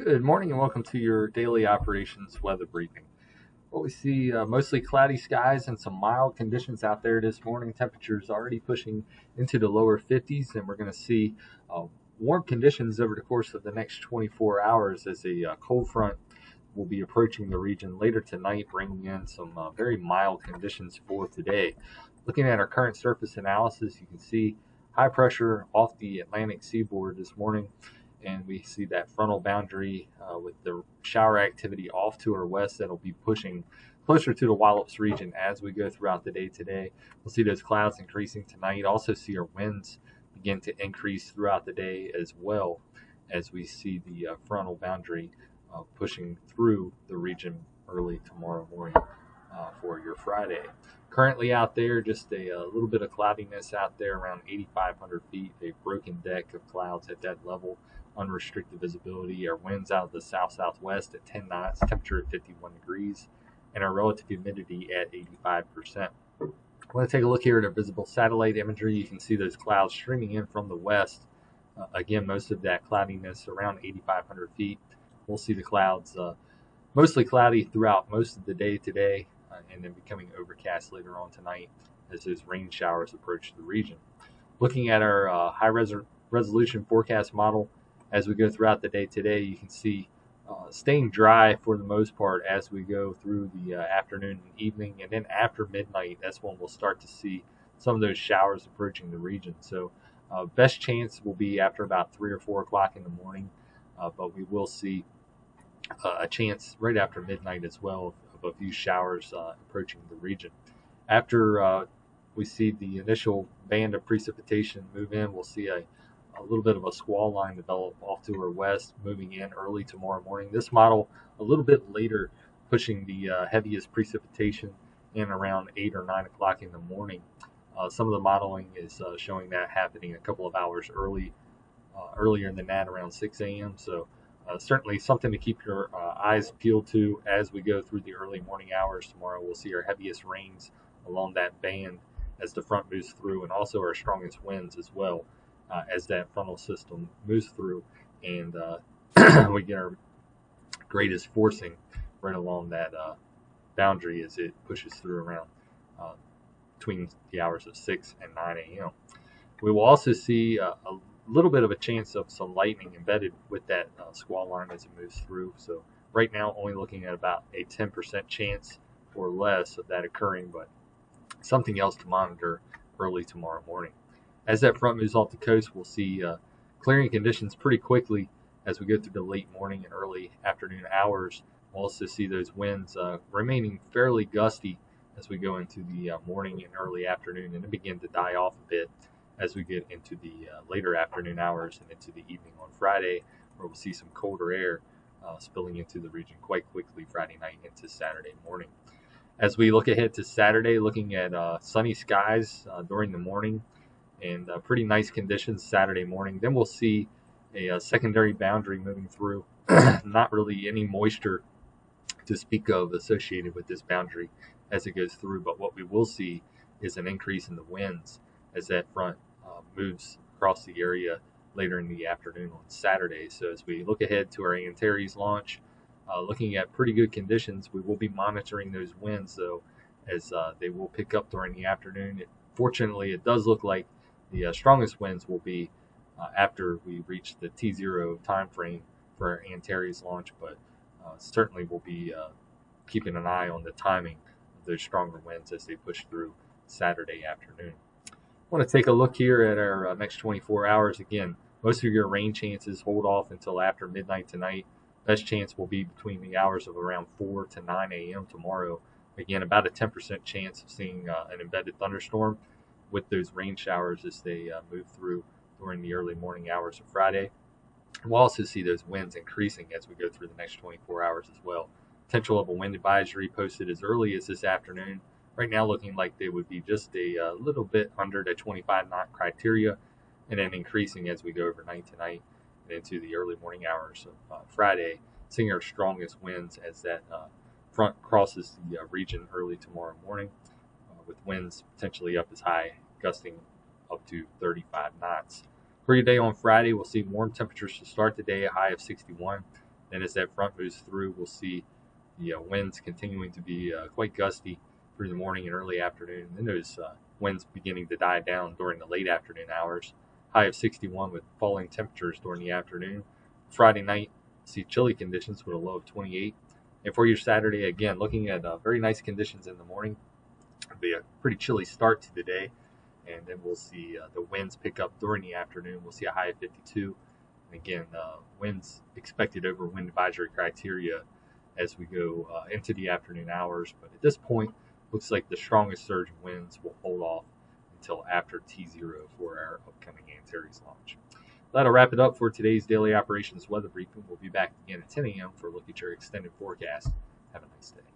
Good morning and welcome to your daily operations weather briefing. Well, we see mostly cloudy skies and some mild conditions out there this morning. Temperatures already pushing into the lower 50s, and we're going to see warm conditions over the course of the next 24 hours as a cold front will be approaching the region later tonight, bringing in some very mild conditions for today. Looking at our current surface analysis, you can see high pressure off the Atlantic seaboard this morning, and we see that frontal boundary with the shower activity off to our west that'll be pushing closer to the Wallops region as we go throughout the day today. We'll see those clouds increasing tonight. Also see our winds begin to increase throughout the day as well as we see the frontal boundary pushing through the region early tomorrow morning for your Friday. Currently out there, just a little bit of cloudiness out there around 8,500 feet, a broken deck of clouds at that level, unrestricted visibility. Our winds out of the south-southwest at 10 knots, temperature at 51 degrees, and our relative humidity at 85%. I want to take a look here at our visible satellite imagery. You can see those clouds streaming in from the west. Again, most of that cloudiness around 8,500 feet. We'll see the clouds mostly cloudy throughout most of the day today, and then becoming overcast later on tonight as those rain showers approach the region. Looking at our high-resolution forecast model as we go throughout the day today, you can see staying dry for the most part as we go through the afternoon and evening, and then after midnight, that's when we'll start to see some of those showers approaching the region. So best chance will be after about 3 or 4 o'clock in the morning, but we will see a chance right after midnight as well of a few showers approaching the region. After we see the initial band of precipitation move in, we'll see a little bit of a squall line develop off to our west, moving in early tomorrow morning. This model a little bit later, pushing the heaviest precipitation in around 8 or 9 o'clock in the morning. Some of the modeling is showing that happening a couple of hours earlier than that, around 6 a.m. So certainly something to keep your eyes peeled to as we go through the early morning hours tomorrow. We'll see our heaviest rains along that band as the front moves through, and also our strongest winds as well as that frontal system moves through, and we get our greatest forcing right along that boundary as it pushes through around between the hours of 6 and 9 a.m. We will also see a little bit of a chance of some lightning embedded with that squall line as it moves through. So right now, only looking at about a 10% chance or less of that occurring, but something else to monitor early tomorrow morning. As that front moves off the coast, we'll see clearing conditions pretty quickly as we go through the late morning and early afternoon hours. We'll also see those winds remaining fairly gusty as we go into the morning and early afternoon, and then begin to die off a bit as we get into the later afternoon hours and into the evening on Friday, where we'll see some colder air spilling into the region quite quickly Friday night into Saturday morning. As we look ahead to Saturday, looking at sunny skies during the morning and pretty nice conditions Saturday morning. Then we'll see a secondary boundary moving through. Not really any moisture to speak of associated with this boundary as it goes through, but what we will see is an increase in the winds as that front moves across the area later in the afternoon on Saturday. So as we look ahead to our Antares launch, looking at pretty good conditions, we will be monitoring those winds, though, as they will pick up during the afternoon. Fortunately, it does look like the strongest winds will be after we reach the T0 time frame for our Antares launch, but certainly we'll be keeping an eye on the timing of those stronger winds as they push through Saturday afternoon. I want to take a look here at our next 24 hours. Again, most of your rain chances hold off until after midnight tonight. Best chance will be between the hours of around 4 to 9 a.m. tomorrow. Again, about a 10% chance of seeing an embedded thunderstorm with those rain showers as they move through during the early morning hours of Friday. We'll also see those winds increasing as we go through the next 24 hours as well. Potential of a wind advisory posted as early as this afternoon. Right now looking like they would be just a little bit under the 25 knot criteria, and then increasing as we go overnight tonight and into the early morning hours of Friday, seeing our strongest winds as that front crosses the region early tomorrow morning, with winds potentially up as high, gusting up to 35 knots. For your day on Friday, we'll see warm temperatures to start the day, a high of 61. Then as that front moves through, we'll see the winds continuing to be quite gusty through the morning and early afternoon. And then those winds beginning to die down during the late afternoon hours. High of 61 with falling temperatures during the afternoon. Friday night, see chilly conditions with a low of 28. And for your Saturday, again, looking at very nice conditions in the morning. It'll be a pretty chilly start to the day. And then we'll see the winds pick up during the afternoon. We'll see a high of 52. And again, winds expected over wind advisory criteria as we go into the afternoon hours. But at this point, looks like the strongest surge of winds will hold off until after T0 for our upcoming Antares launch. That'll wrap it up for today's daily operations weather briefing. We'll be back again at 10 a.m. for a look at your extended forecast. Have a nice day.